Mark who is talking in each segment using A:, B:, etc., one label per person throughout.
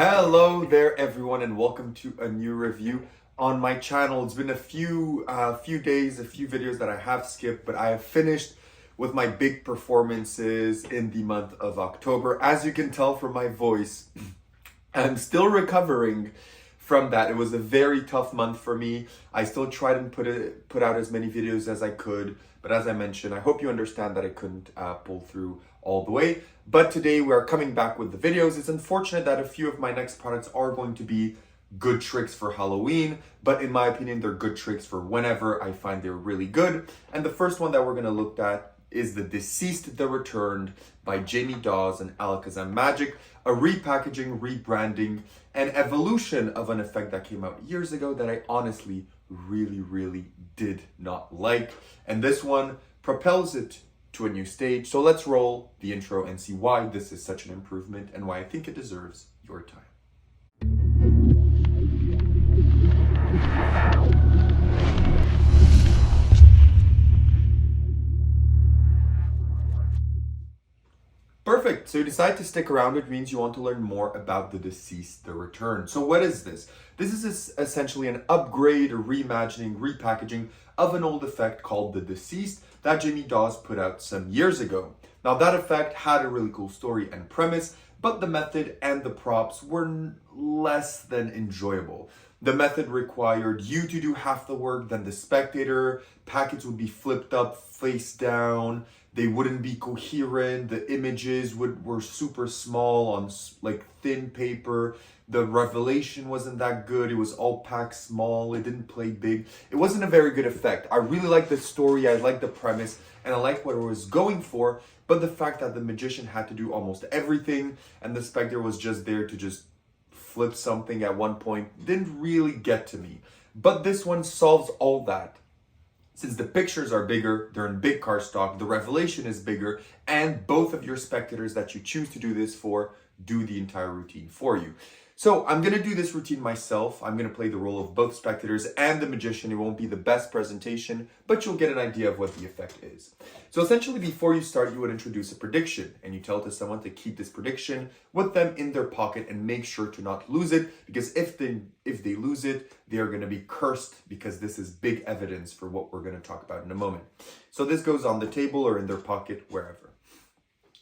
A: Hello there everyone and welcome to a new review on my channel. It's been a few days, a few videos that I have skipped, but I have finished with my big performances in the month of October. As you can tell from my voice, I'm still recovering from that. It was a very tough month for me. I still tried and put out as many videos as I could, but as I mentioned, I hope you understand that I couldn't pull through all the way. But today we are coming back with the videos. It's unfortunate that a few of my next products are going to be good tricks for Halloween, but in my opinion, they're good tricks for whenever I find they're really good. And the first one that we're gonna look at is the Deceased the Returned by Daws and ALAKAZAM Magic, a repackaging, rebranding, and evolution of an effect that came out years ago that I honestly really did not like. And this one propels it to a new stage. So let's roll the intro and see why this is such an improvement and why I think it deserves your time. Perfect. So you decide to stick around, which means you want to learn more about the Deceased the Returned. So what is this? This is essentially an upgrade, a reimagining, repackaging of an old effect called the Deceased that Daws put out some years ago. Now that effect had a really cool story and premise, but the method and the props were less than enjoyable. The method required you to do half the work than the spectator. Packets would be flipped up, face down. They wouldn't be coherent. The images were super small on like thin paper. The revelation wasn't that good. It was all packed small. It didn't play big. It wasn't a very good effect. I really liked the story. I liked the premise and I liked what it was going for. But the fact that the magician had to do almost everything and the spectator was just there to just flip something at one point didn't really get to me. But this one solves all that. Since the pictures are bigger, they're in big cardstock, the revelation is bigger, and both of your spectators that you choose to do this for do the entire routine for you. So I'm going to do this routine myself. I'm going to play the role of both spectators and the magician. It won't be the best presentation, but you'll get an idea of what the effect is. So essentially, before you start, you would introduce a prediction, and you tell to someone to keep this prediction with them in their pocket and make sure to not lose it, because if they lose it, they are going to be cursed, because this is big evidence for what we're going to talk about in a moment. So this goes on the table or in their pocket, wherever.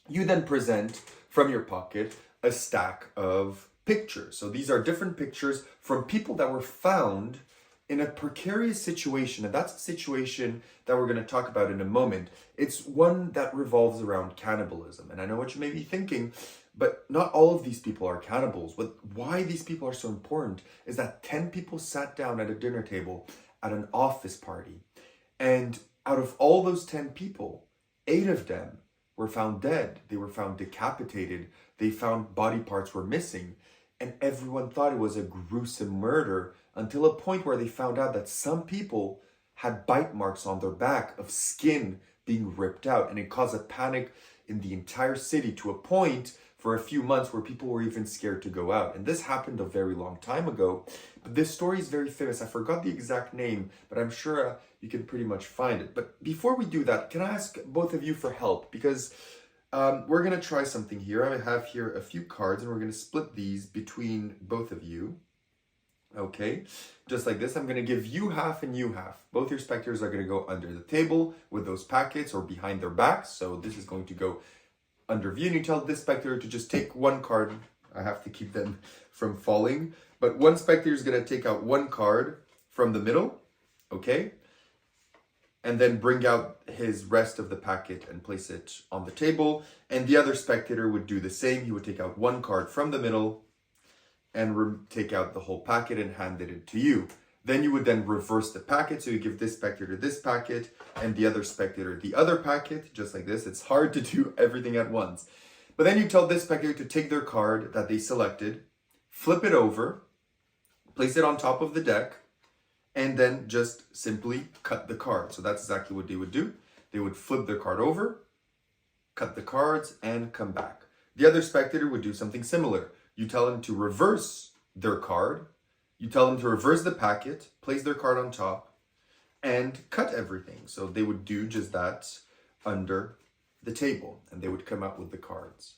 A: You then present from your pocket a stack of pictures. So these are different pictures from people that were found in a precarious situation. And that's a situation that we're going to talk about in a moment. It's one that revolves around cannibalism. And I know what you may be thinking, but not all of these people are cannibals. But why these people are so important is that 10 people sat down at a dinner table at an office party. And out of all those 10 people, 8 of them were found dead. They were found decapitated. They found body parts were missing. And everyone thought it was a gruesome murder until a point where they found out that some people had bite marks on their back of skin being ripped out. And it caused a panic in the entire city to a point for a few months where people were even scared to go out. And this happened a very long time ago. But this story is very famous. I forgot the exact name, but I'm sure you can pretty much find it. But before we do that, can I ask both of you for help? Because we're going to try something here. I have here a few cards and we're going to split these between both of you. Okay, just like this. I'm going to give you half and you half. Both your spectators are going to go under the table with those packets or behind their backs. So this is going to go under view and you tell this spectator to just take one card. I have to keep them from falling. But one spectator is going to take out one card from the middle. Okay. And then bring out his rest of the packet and place it on the table. And the other spectator would do the same. He would take out one card from the middle and take out the whole packet and hand it to you. Then you would then reverse the packet. So you give this spectator this packet and the other spectator the other packet, just like this. It's hard to do everything at once. But then you tell this spectator to take their card that they selected, flip it over, place it on top of the deck, and then just simply cut the card. So that's exactly what they would do. They would flip their card over, cut the cards, and come back. The other spectator would do something similar. You tell them to reverse their card. You tell them to reverse the packet, place their card on top, and cut everything. So they would do just that under the table, and they would come out with the cards.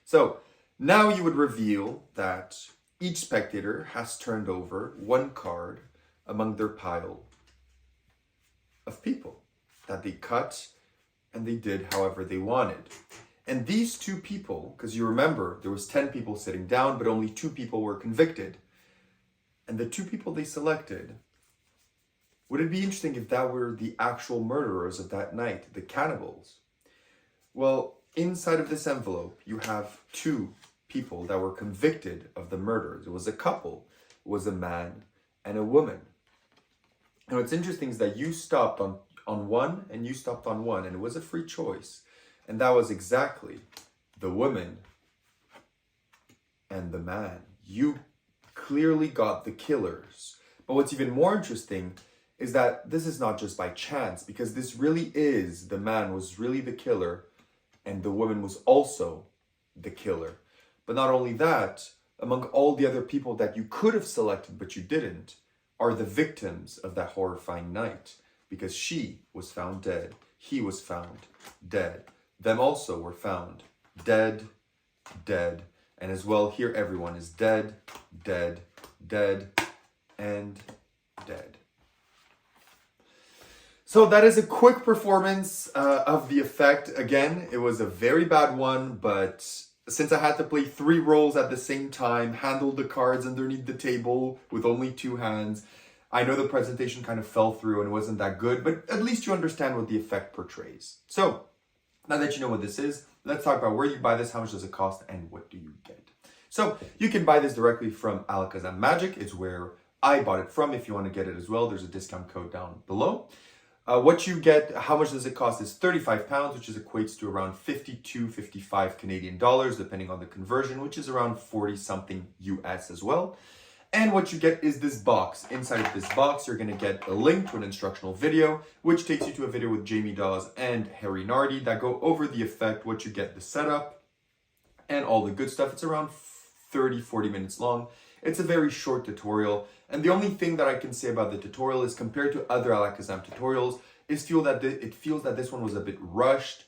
A: So now you would reveal that Each spectator has turned over one card among their pile of people that they cut and they did however they wanted. And these two people, because you remember there was 10 people sitting down, but only 2 people were convicted. And the 2 people they selected, would it be interesting if that were the actual murderers of that night, the cannibals? Well, inside of this envelope, you have 2 people that were convicted of the murders. It was a couple. It was a man and a woman. And what's interesting is that you stopped on one and you stopped on one, and it was a free choice. And that was exactly the woman and the man. You clearly got the killers. But what's even more interesting is that this is not just by chance, because this really is, the man was really the killer and the woman was also the killer. But not only that, among all the other people that you could have selected but you didn't, are the victims of that horrifying night, because she was found dead, he was found dead. Them also were found dead, dead, and as well here everyone is dead, dead, dead, and dead. So that is a quick performance of the effect. Again, it was a very bad one, but since I had to play 3 roles at the same time, handle the cards underneath the table with only 2 hands, I know the presentation kind of fell through and it wasn't that good, but at least you understand what the effect portrays. So now that you know what this is, let's talk about where you buy this, how much does it cost, and what do you get. So you can buy this directly from ALAKAZAM Magic. It's where I bought it from. If you want to get it as well, there's a discount code down below. What you get, how much does it cost, is £35, which equates to around 52, 55 Canadian dollars, depending on the conversion, which is around 40 something US as well. And what you get is this box. Inside of this box, you're going to get a link to an instructional video, which takes you to a video with Jamie Daws and Harry Nardi that go over the effect, what you get, the setup, and all the good stuff. It's around 30, 40 minutes long. It's a very short tutorial. And the only thing that I can say about the tutorial is, compared to other ALAKAZAM tutorials, it feels that this one was a bit rushed.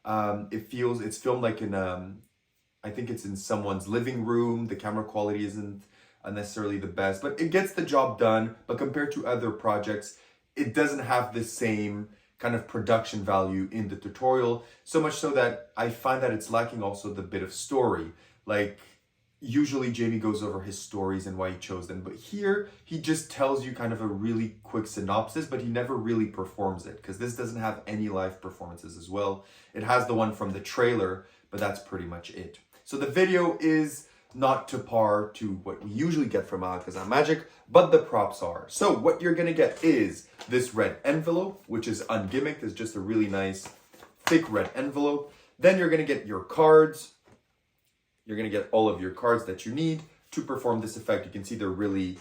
A: It's filmed like in, I think it's in someone's living room. The camera quality isn't necessarily the best, but it gets the job done. But compared to other projects, it doesn't have the same kind of production value in the tutorial, so much so that I find that it's lacking also the bit of story. Like, usually Jamie goes over his stories and why he chose them, but here he just tells you kind of a really quick synopsis, but he never really performs it, because this doesn't have any live performances as well. It has the one from the trailer, but that's pretty much it. So the video is not to par to what we usually get from ALAKAZAM Magic, but the props are. So what you're gonna get is this red envelope, which is ungimmicked. It's just a really nice thick red envelope. Then you're gonna get your cards. You're gonna get all of your cards that you need to perform this effect. You can see they're really,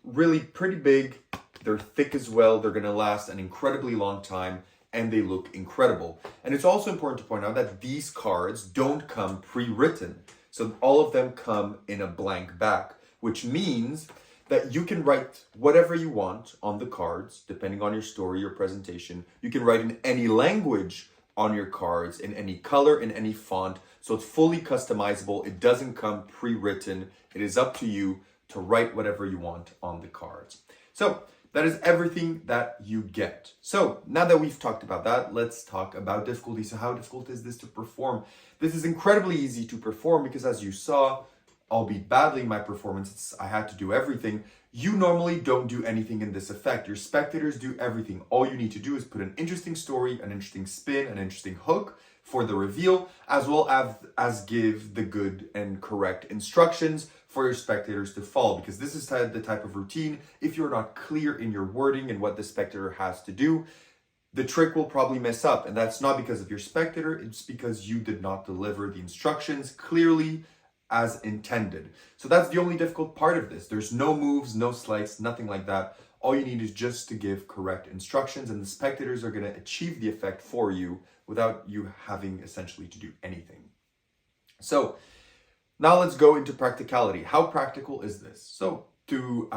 A: really pretty big. They're thick as well. They're gonna last an incredibly long time, and they look incredible. And it's also important to point out that these cards don't come pre-written. So all of them come in a blank back, which means that you can write whatever you want on the cards, depending on your story or presentation. You can write in any language on your cards, in any color, in any font. So it's fully customizable. It doesn't come pre-written. It is up to you to write whatever you want on the cards. So that is everything that you get. So now that we've talked about that, let's talk about difficulty. So how difficult is this to perform? This is incredibly easy to perform because, as you saw, albeit badly in my performance, I had to do everything. You normally don't do anything in this effect. Your spectators do everything. All you need to do is put an interesting story, an interesting spin, an interesting hook for the reveal, as well as give the good and correct instructions for your spectators to follow, because this is the type of routine, if you're not clear in your wording and what the spectator has to do, the trick will probably mess up. And that's not because of your spectator, it's because you did not deliver the instructions clearly as intended. So that's the only difficult part of this. There's no moves, no slice, nothing like that. All you need is just to give correct instructions, and the spectators are going to achieve the effect for you without you having essentially to do anything. So now let's go into practicality. How practical is this? So to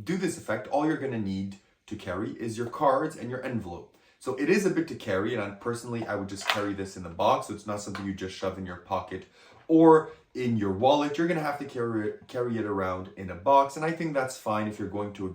A: do this effect, all you're going to need to carry is your cards and your envelope. So it is a bit to carry, and personally I would just carry this in the box, so it's not something you just shove in your pocket. Or in your wallet. You're going to have to carry it around in a box. And I think that's fine if you're going to a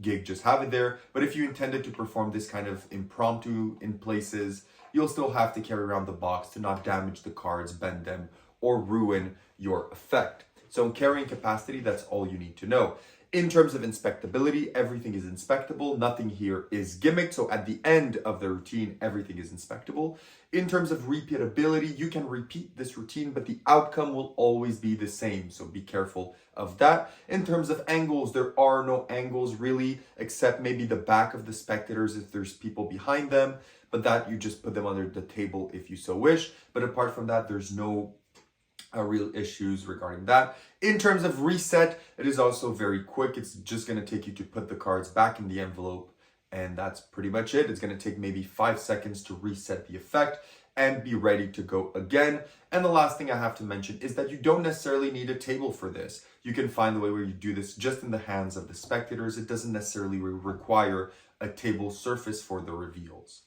A: gig, just have it there. But if you intended to perform this kind of impromptu in places, you'll still have to carry around the box to not damage the cards, bend them, or ruin your effect. So in carrying capacity, that's all you need to know. In terms of inspectability, everything is inspectable. Nothing here is gimmicked. So at the end of the routine, everything is inspectable. In terms of repeatability, you can repeat this routine, but the outcome will always be the same. So be careful of that. In terms of angles, there are no angles really, except maybe the back of the spectators if there's people behind them, but that you just put them under the table if you so wish. But apart from that, there's no real issues regarding that. In terms of reset, it is also very quick. It's just going to take you to put the cards back in the envelope, and that's pretty much it. It's going to take maybe 5 seconds to reset the effect and be ready to go again. And the last thing I have to mention is that you don't necessarily need a table for this. You can find the way where you do this just in the hands of the spectators. It doesn't necessarily require a table surface for the reveals.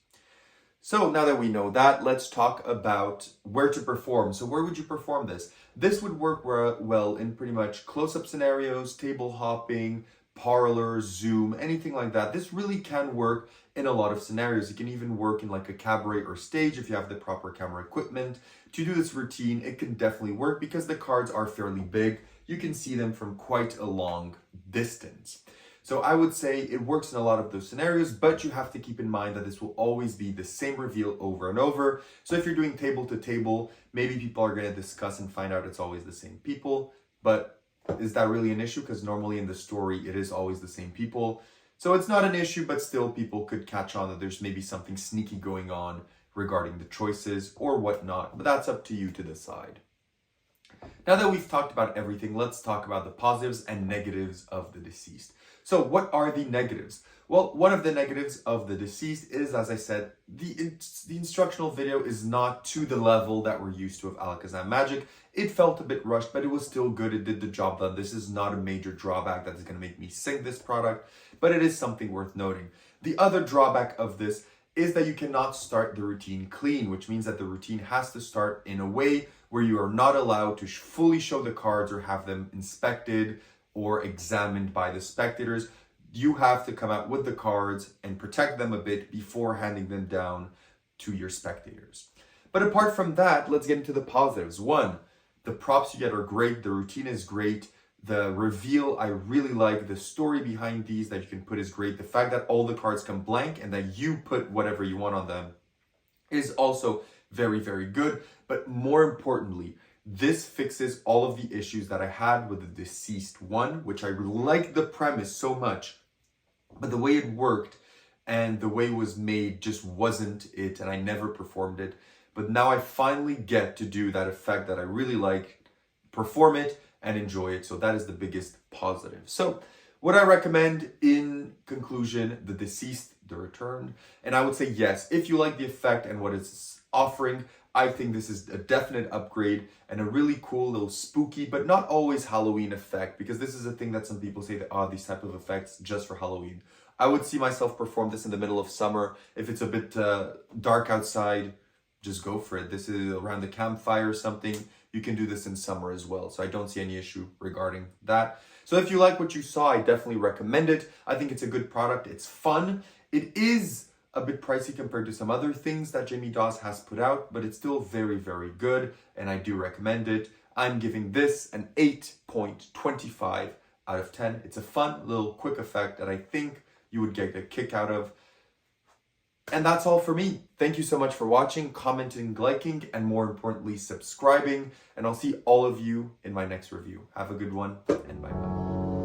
A: So now that we know that, let's talk about where to perform. So where would you perform this? This would work well in pretty much close-up scenarios, table hopping, parlor, Zoom, anything like that. This really can work in a lot of scenarios. It can even work in like a cabaret or stage if you have the proper camera equipment. To do this routine, it can definitely work because the cards are fairly big. You can see them from quite a long distance. So I would say it works in a lot of those scenarios, but you have to keep in mind that this will always be the same reveal over and over. So if you're doing table to table, maybe people are going to discuss and find out it's always the same people. But is that really an issue? Because normally in the story, it is always the same people. So it's not an issue, but still people could catch on that there's maybe something sneaky going on regarding the choices or whatnot. But that's up to you to decide. Now that we've talked about everything, let's talk about the positives and negatives of the deceased. So what are the negatives? Well, one of the negatives of the deceased is, as I said, the instructional video is not to the level that we're used to of ALAKAZAM Magic. It felt a bit rushed, but it was still good. It did the job done. This is not a major drawback that is going to make me sing this product, but it is something worth noting. The other drawback of this is that you cannot start the routine clean, which means that the routine has to start in a way where you are not allowed to fully show the cards or have them inspected or examined by the spectators. You have to come out with the cards and protect them a bit before handing them down to your spectators. But apart from that, let's get into the positives. One, the props you get are great. The routine is great. The reveal, I really like. The story behind these that you can put is great. The fact that all the cards come blank and that you put whatever you want on them is also very, very good. But more importantly, this fixes all of the issues that I had with the deceased one, which I liked the premise so much, but the way it worked and the way it was made just wasn't it, and I never performed it. But now I finally get to do that effect that I really like, perform it, and enjoy it. So that is the biggest positive. So would I recommend, in conclusion, the deceased, the return? And I would say yes. If you like the effect and what it's offering, I think this is a definite upgrade and a really cool little spooky, but not always Halloween effect, because this is a thing that some people say that, these type of effects just for Halloween. I would see myself perform this in the middle of summer. If it's a bit dark outside, just go for it. This is around the campfire or something. You can do this in summer as well. So I don't see any issue regarding that. So if you like what you saw, I definitely recommend it. I think it's a good product. It's fun. It is a bit pricey compared to some other things that Jamie Daws has put out, but it's still very, very good, and I do recommend it. I'm giving this an 8.25 out of 10. It's a fun little quick effect that I think you would get a kick out of. And that's all for me. Thank you so much for watching, commenting, liking, and more importantly, subscribing. And I'll see all of you in my next review. Have a good one, and bye-bye.